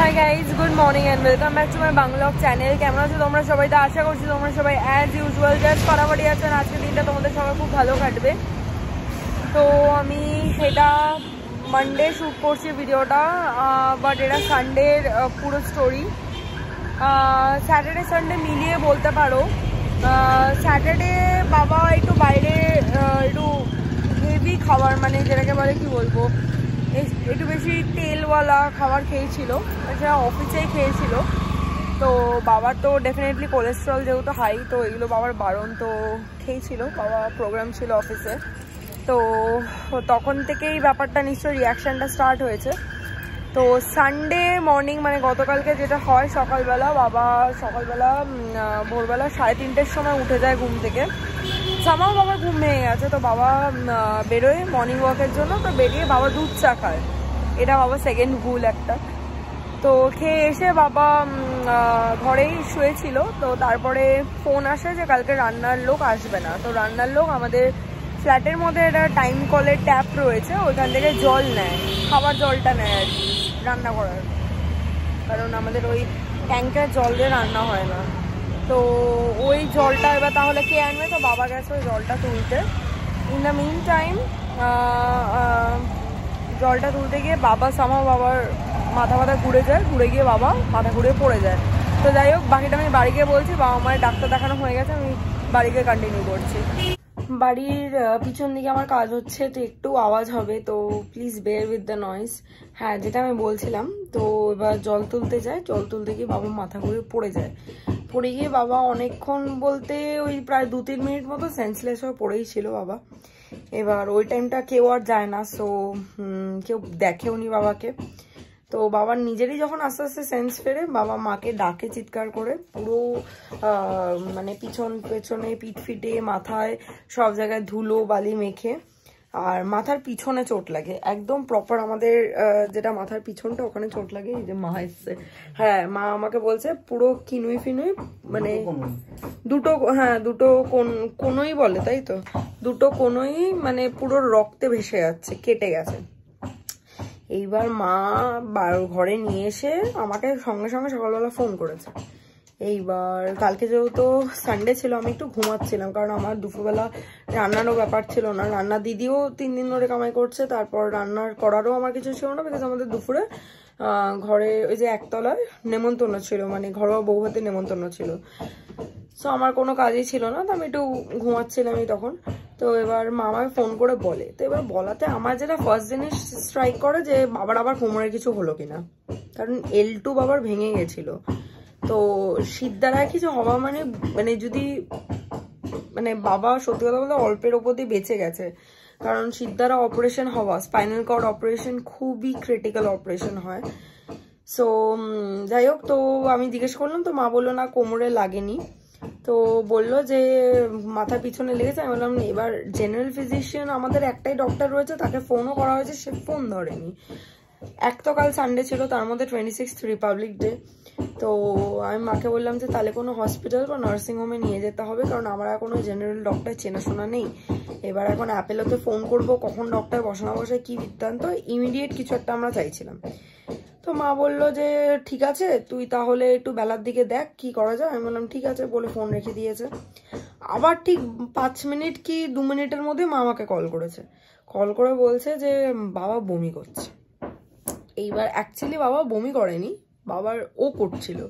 High guys, good morning and welcome back to my vlog channel. কেমন আছো তোমরা সবাই? তো আশা করছি তোমরা সবাই অ্যাজ ইউজুয়াল জাস্ট ফাটাফাটি আছেন। আজকের দিনটা তোমাদের সবাই খুব ভালো কাটবে। তো আমি এটা মানডে শ্যুট করছি ভিডিওটা, বাট এটা সানডের পুরো স্টোরি। স্যাটারডে সানডে মিলিয়ে বলতে পারো। স্যাটারডে বাবা একটু বাইরে একটু হেভি খাবার, মানে যেটাকে বলে কি বলবো, একটু বেশি তেলওয়ালা খাবার খেয়েছিল, সেটা অফিসেই খেয়েছিল। তো বাবার তো ডেফিনেটলি কোলেস্ট্রল যেহেতু হাই, তো এগুলো বাবার বারণ, তো খেয়েছিল। বাবা প্রোগ্রাম ছিল অফিসে, তো তখন থেকেই ব্যাপারটা নিশ্চয়ই রিয়াকশানটা স্টার্ট হয়েছে। তো সানডে মর্নিং মানে গতকালকে যেটা হয়, সকালবেলা ভোরবেলা 3:30-র সময় উঠে যায় ঘুম থেকে। সামাও বাবার ঘুম ভেঙে গেছে, তো বাবা বেরোয় মর্নিং ওয়াকের জন্য। তো বেরিয়ে বাবা দুধ চা খায়, এটা বাবা সেকেন্ড ভুল একটা। তো খেয়ে এসে বাবা ঘরেই শুয়েছিল। তো তারপরে ফোন আসে যে কালকে রান্নার লোক আসবে না। তো রান্নার লোক আমাদের ফ্ল্যাটের মধ্যে একটা টাইম কলের ট্যাপ রয়েছে, ওইখান থেকে জল নেয়, খাবার জলটা নেয় আর কি রান্না করার, কারণ আমাদের ওই ট্যাঙ্কের জল দিয়ে রান্না হয় না। তো ওই জলটা এবার তাহলে কে আনবে? তো বাবা গেছে ওই জলটা তুলতে। ইন দ্য মিন টাইম জলটা তুলতে গিয়ে বাবার মাথা ঘুরে যায়, ঘুরে গিয়ে বাবা মাথা ঘুরে পড়ে যায়। তো যাই হোক, বাকিটা আমি বাড়ি গিয়ে বলছি। বাবা মায়ের ডাক্তার দেখানো হয়ে গেছে, আমি বাড়ি গিয়ে কন্টিনিউ করছি। বাড়ির পিছন দিকে আমার কাজ হচ্ছে, তো একটু আওয়াজ হবে, তো please bear with the noise. হ্যাঁ, যেটা আমি বলছিলাম, তো এবার জল তুলতে গিয়ে বাবা মাথা ঘুরে পড়ে যায়। পড়ে গিয়ে বাবা অনেকক্ষণ বলতে ওই প্রায় 2-3 মিনিট মতো সেন্সলেস হয়ে পড়েই ছিল বাবা। এবার ওই টাইমটা কেউ আর যায় না, সো কেউ দেখেও নি বাবাকে। তো বাবার নিজেরই যখন আস্তে আস্তে সেন্স ফেরে, বাবা মাকে ডাকে চিৎকার করে, পুরো মানে পেছনে পিঠ ফিটে মাথায় সব জায়গায় ধুলো বালি মেখে, আর মাথার পিছনে চোট লাগে একদম প্রপার। আমাদের যেটা মাথার পিছনটা, ওখানে চোট লাগে। এই যে মা এসছে, হ্যাঁ, মা আমাকে বলছে পুরো কিনুই ফিনুই, মানে দুটো কোনোই বলে, তাই তো, দুটো কোনোই মানে পুরো রক্তে ভেসে যাচ্ছে, কেটে গেছে। এইবার মা ঘরে নিয়ে এসে আমাকে সঙ্গে সঙ্গে সকালবেলা ফোন করেছে। এইবার কালকে যেহেতু সানডে ছিল, আমি একটু ঘুমাচ্ছিলাম, কারণ আমার দুপুরবেলা রান্নারও ব্যাপার ছিল না। রান্না দিদিও 3 দিন ধরে কামাই করছে, তারপর রান্নার করারও আমার কিছু ছিল না, বিকজ আমাদের দুপুরে ঘরে ওই যে একতলায় নেমন্তন্ন ছিল, মানে ঘরোয়া বউ ভাতের নেমন্তন্ন ছিল। সো আমার কোনো কাজই ছিল না, তো আমি একটু ঘুমাচ্ছিলামই তখন। তো এবার মা আমাকে ফোন করে বলে, তো এবার বলাতে আমার যেটা ফার্স্ট জিনিস স্ট্রাইক করে যে বাবার আবার কোমরের কিছু হলো কিনা, কারণ L2 বাবার ভেঙে গেছিল। তো সিদ্ধারা কিছু হওয়া মানে যদি মানে বাবা সত্যি কথা বলতে অল্পের ওপর দিয়ে বেঁচে গেছে, কারণ সিদ্ধারা অপারেশন হওয়া, স্পাইনাল কর্ড অপারেশন খুবই ক্রিটিক্যাল অপারেশন হয়। সো যাই হোক, তো আমি জিজ্ঞেস করলাম, তো মা বললো না কোমরে লাগেনি, তো বললো যে মাথার পিছনে লেগেছে। আমি বললাম এবার জেনারেল ফিজিশিয়ান আমাদের একটাই ডক্টর রয়েছে, তাকে ফোনও করা হয়েছে, সে ফোন ধরেনি। এক তো কাল সানডে ছিল, তার মধ্যে 26th রিপাবলিক ডে। তো আমি মাকে বললাম যে তাহলে কোনো হসপিটাল বা নার্সিংহোমে নিয়ে যেতে হবে, কারণ আমার কোনো জেনারেল ডক্টর চেনাশোনা নেই। এবার এখন অ্যাপেলোতে ফোন করব, কখন ডক্টর বসানো বসায় কি বৃত্তান্ত, ইমিডিয়েট কিছু একটা আমরা চাইছিলাম। তো মা বললো যে ঠিক আছে, তুই তাহলে একটু বেলার দিকে দেখ কি করা যায়। আমি বললাম ঠিক আছে বলে ফোন রেখে দিয়েছে। আবার ঠিক 5 মিনিট কি 2 মিনিটের মধ্যে মা আমাকে কল করেছে, কল করে বলছে যে বাবা বমি করছে। এইবার অ্যাকচুয়ালি বাবা বমি করেনি, বাবার ও করছিল,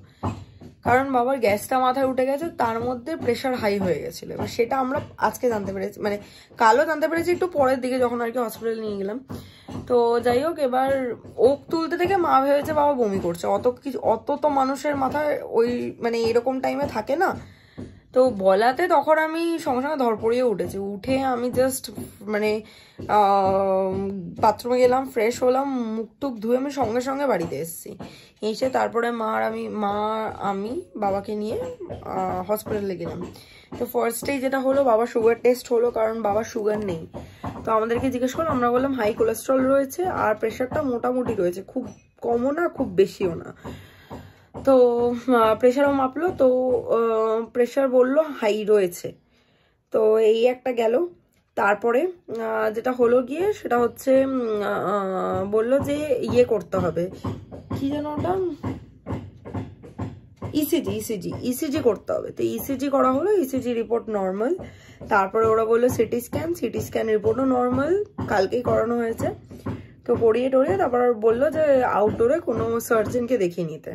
কারণ বাবার গ্যাসটা মাথায় উঠে গেছে, তার মধ্যে প্রেশার হাই হয়ে গেছিল। এবার সেটা আমরা আজকে জানতে পেরেছি, মানে কালও জানতে পেরেছি একটু পরের দিকে, যখন আর কি হসপিটালে নিয়ে গেলাম। তো যাই হোক, এবার ওক তুলতে থেকে মা ভেবেছে বাবা বমি করছে। অত তো মানুষের মাথায় ওই মানে এরকম টাইমে থাকে না। তো বলাতে তখন আমি সঙ্গে সঙ্গে ধরপড়িয়ে উঠেছি। উঠে আমি জাস্ট মানে বাথরুমে গেলাম, ফ্রেশ হলাম, মুখ টুক ধুয়ে আমি সঙ্গে সঙ্গে বাড়িতে এসেছি। এসে তারপরে আমি বাবাকে নিয়ে হসপিটালে গেলাম। তো ফার্স্টেই যেটা হলো, বাবা সুগার টেস্ট হলো, কারণ বাবার সুগার নেই। তো আমাদেরকে জিজ্ঞেস করলো, আমরা বললাম হাই কোলেস্ট্রল রয়েছে, আর প্রেশারটা মোটামুটি রয়েছে, খুব কমও না খুব বেশিও না। তো প্রেশারও মাপলো, তো প্রেশার বললো হাই রয়েছে। তো এই একটা গেল। তারপরে যেটা হলো গিয়ে সেটা হচ্ছে বললো যে ইয়ে করতে হবে, কি যেন ওটা, ইসিজি করতে হবে। তো ইসিজি করা হলো, ইসিজি রিপোর্ট নর্মাল। তারপরে ওরা বললো সিটি স্ক্যান রিপোর্টও নর্মাল, কালকেই করানো হয়েছে। তো করিয়ে টরিয়ে তারপর বললো যে আউটডোরে কোনো সার্জনকে দেখিয়ে নিতে।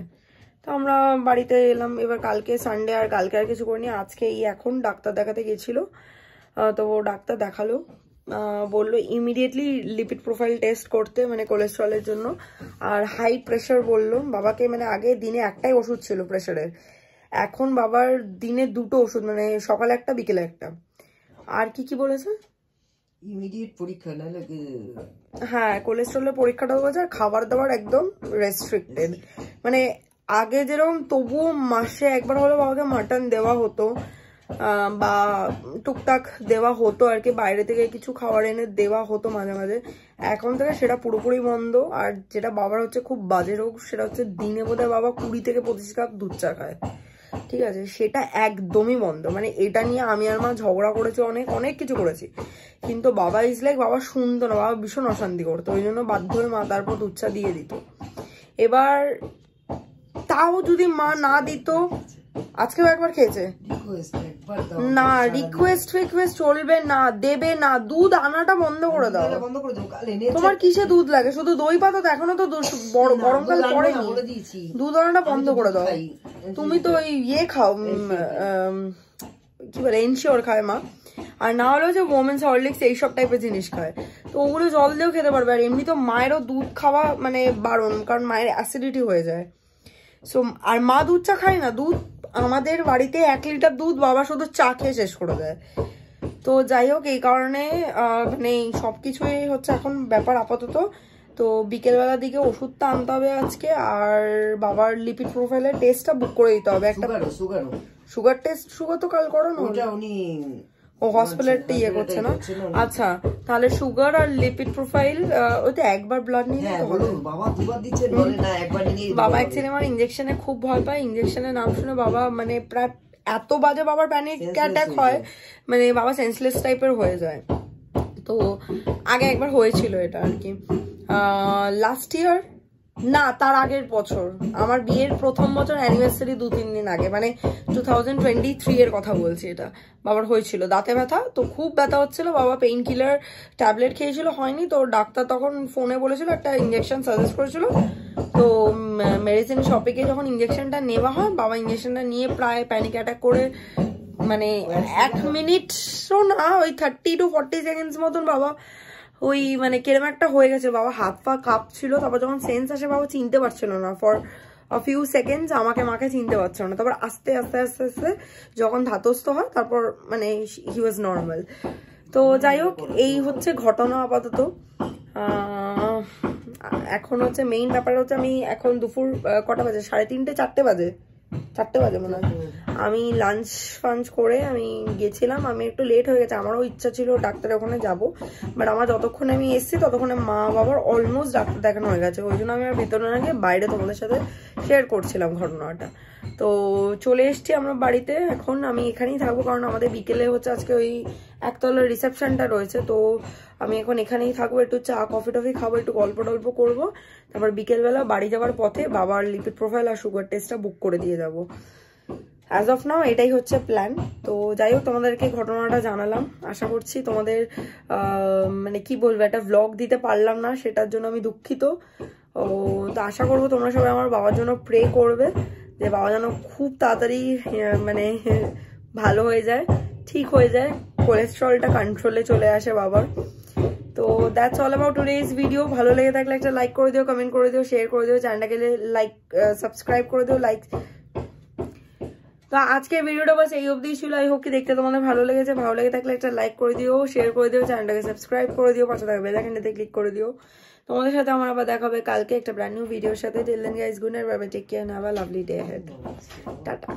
তো আমরা বাড়িতে এলাম। এবার কালকে সানডে, আর কালকে আর কিছু করিনি। আজকে এখন ডাক্তার দেখাতে গেছিলো, তো ডাক্তার দেখালো, বললো ইমিডিয়েটলি লিপিড প্রোফাইল টেস্ট করতে, মানে কোলেস্ট্রলের জন্য। আর হাই প্রেশার বললো বাবাকে, মানে আগে দিনে একটাই ওষুধ ছিল প্রেশারের, এখন বাবার দিনে 2টো ওষুধ, মানে সকালে একটা বিকেলে একটা। আর কি বলেছে, ইমিডিয়েট পরীক্ষা না লাগে, হ্যাঁ কোলেস্ট্রলের পরীক্ষাটাও বলেছে। আর খাবার দাবার একদম রেস্ট্রিক্টেড, মানে আগে যেরকম তবুও মাসে একবার হলে বাবাকে মাটন দেওয়া হতো বা টুকটাক দেওয়া হতো আর কি, বাইরে থেকে কিছু খাবার এনে দেওয়া হতো মাঝে মাঝে। এখন থেকে সেটা পুরোপুরি বন্ধ। আর যেটা বাবার হচ্ছে খুব বাজে রোগ, সেটা হচ্ছে দিনে বোধহয় বাবা 20 থেকে 25 কাপ দুধ চা খায়, ঠিক আছে, সেটা একদমই বন্ধ। মানে এটা নিয়ে আমি আর মা ঝগড়া করেছি, অনেক কিছু করেছি, কিন্তু বাবা ইজ লাইক, বাবা শুনতো না, বাবা ভীষণ অশান্তি করতো, ওই জন্য বাধ্য হয়ে মা তারপর দুধ চা দিয়ে দিত। এবার তাও যদি মা না দিত, আজকেও একবার খেয়েছে না, রিকোয়েস্ট চলবে না, দেবে না, দুধ আনাটা বন্ধ করে দাও। তোমার কিসে দুধ লাগে, শুধু দই পাতো, এখনো তো গরমকাল পড়েনি, দুধ আনাটা বন্ধ করে দাও। তুমি তো ওই ইয়ে খাও, কি বলে, এনশিওর খায় মা, আর না হলেও যে ওমেন্স হরলিক্স এইসব টাইপের জিনিস খায়, তো ওগুলো জল দিয়েও খেতে পারবে। আর এমনি তো মায়েরও দুধ খাওয়া মানে বারণ, কারণ মায়ের অ্যাসিডিটি হয়ে যায়। সো আর মা দুধ চা খায় না, দুধ আমাদের বাড়িতে 1 লিটার দুধ বাবা শুধু চা খেয়ে শেষ করে দেয়। তো যাই হোক, এই কারণে মানে সবকিছুই হচ্ছে এখন ব্যাপার আপাতত। তো বিকেলবেলার দিকে ওষুধটা আনতে হবে আজকে, আর বাবার লিপিড প্রোফাইলের টেস্টটা বুক করে দিতে হবে একটা। সুগার টেস্ট, সুগার তো কাল করানো, ও হসপিটালটা ইয়ে করছে না। আচ্ছা, তাহলে সুগার আর লিপিড প্রোফাইল, ওইটা একবার ব্লাড নিয়ে নিতে হবে। বাবা অ্যাকচুয়ালি আমার ইঞ্জেকশনে খুব ভয় পায়, ইঞ্জেকশনের নাম শুনে বাবা মানে প্রায় এত বাজে বাবার প্যানিক অ্যাটাক হয়, মানে বাবা সেন্সলেস টাইপের হয়ে যায়। তো আগে একবার হয়েছিল এটা আর কি, লাস্ট ইয়ার না, তার আগের বছর, আমার বিয়ের প্রথম বছর অ্যানিভার্সারি 2-3 দিন আগে, মানে 2023 এর কথা বলছি, এটা বাবার হয়েছিল। দাঁতে ব্যথা, তো খুব ব্যথা হচ্ছিল, বাবা পেইন কিলার ট্যাবলেট খেয়েছিল, হয়নি। তো ডাক্তার তখন ফোনে বলেছিল, একটা ইঞ্জেকশন সাজেস্ট করেছিল। তো মেডিসিন শপে গিয়ে যখন ইঞ্জেকশনটা নেওয়া হয়, বাবা ইঞ্জেকশনটা নিয়ে প্রায় প্যানিক অ্যাটাক করে, মানে 1 মিনিটও না, ওই 30 to 40 সেকেন্ডস মতন বাবা ওই মানে কিরম একটা হয়ে গেছে, বাবা হাত পা কাঁপছিল। তারপর যখন সেন্স আসে, বাবা চিনতে পারছিল না, ফর আ ফিউ সেকেন্ডস মাকে চিনতে পারছিল না। তারপর আস্তে আস্তে যখন ধাতস্থ হয়, তারপর মানে হি ওয়াজ নর্মাল। তো যাই হোক, এই হচ্ছে ঘটনা আপাতত। এখন হচ্ছে মেইন ব্যাপার হচ্ছে, আমি এখন দুপুর কটা বাজে, 3:30 4টে বাজে মনে হয়, আমি লাঞ্চ ফাঞ্চ করে আমি গেছিলাম। আমি একটু লেট হয়ে গেছে, আমারও ইচ্ছা ছিল ডাক্তারের ওখানে যাবো, বাট আমার যতক্ষণে আমি এসেছি ততক্ষণে মা বাবার অলমোস্ট ডাক্তার দেখানো হয়ে গেছে, ওই জন্য আমি আর ভেতরে না গিয়ে বাইরে তোমাদের সাথে শেয়ার করছিলাম ঘটনাটা। তো চলে এসছি আমরা বাড়িতে, এখন আমি এখানেই থাকবো, কারণ আমাদের বিকেলে হচ্ছে আজকে ওই একতলার রিসেপশনটা রয়েছে। তো আমি এখন এখানেই থাকবো, একটু চা কফি টফি খাবো, একটু গল্প টল্প করবো, তারপর বিকেলবেলা বাড়ি যাওয়ার পথে বাবার লিপিড প্রোফাইল আর সুগার টেস্টটা বুক করে দিয়ে যাবো। অ্যাজ অফ নাও এটাই হচ্ছে প্ল্যান। তো যাই হোক, তোমাদেরকে ঘটনাটা জানালাম, আশা করছি তোমাদের মানে কি বলবো, একটা ভ্লগ দিতে পারলাম না, সেটার জন্য আমি দুঃখিত। তো আশা করবো তোমরা সবাই আমার বাবার জন্য প্রে করবে, যে বাবা যেন খুব তাড়াতাড়ি মানে ভালো হয়ে যায়, ঠিক হয়ে যায়, কোলেস্ট্রলটা কন্ট্রোলে চলে আসে বাবার। তো that's all about today's video. ভালো লেগে থাকলে একটা লাইক করে দিও, কমেন্ট করে দিও, শেয়ার করে দিও, চ্যানেলটাকে লাইক সাবস্ক্রাইব করে দিও, লাইক। তো আজকের ভিডিওটা বাস এই অবধি ছিল। আই হোপ কি দেখতে তোমাদের ভালো লেগেছে। ভালো লেগে থাকলে একটা লাইক করে দিও, শেয়ার করে দিও, চ্যানেলটাকে সাবস্ক্রাইব করে দিও, পাশে থাকা বেল আইকনটাতে ক্লিক করে দিও। তোমাদের সাথে আমার আবার দেখা হবে কালকে একটা ব্র্যান্ড নিউ ভিডিওর সাথে। Till then guys, good night, bye bye, take care, have a lovely day ahead, tata.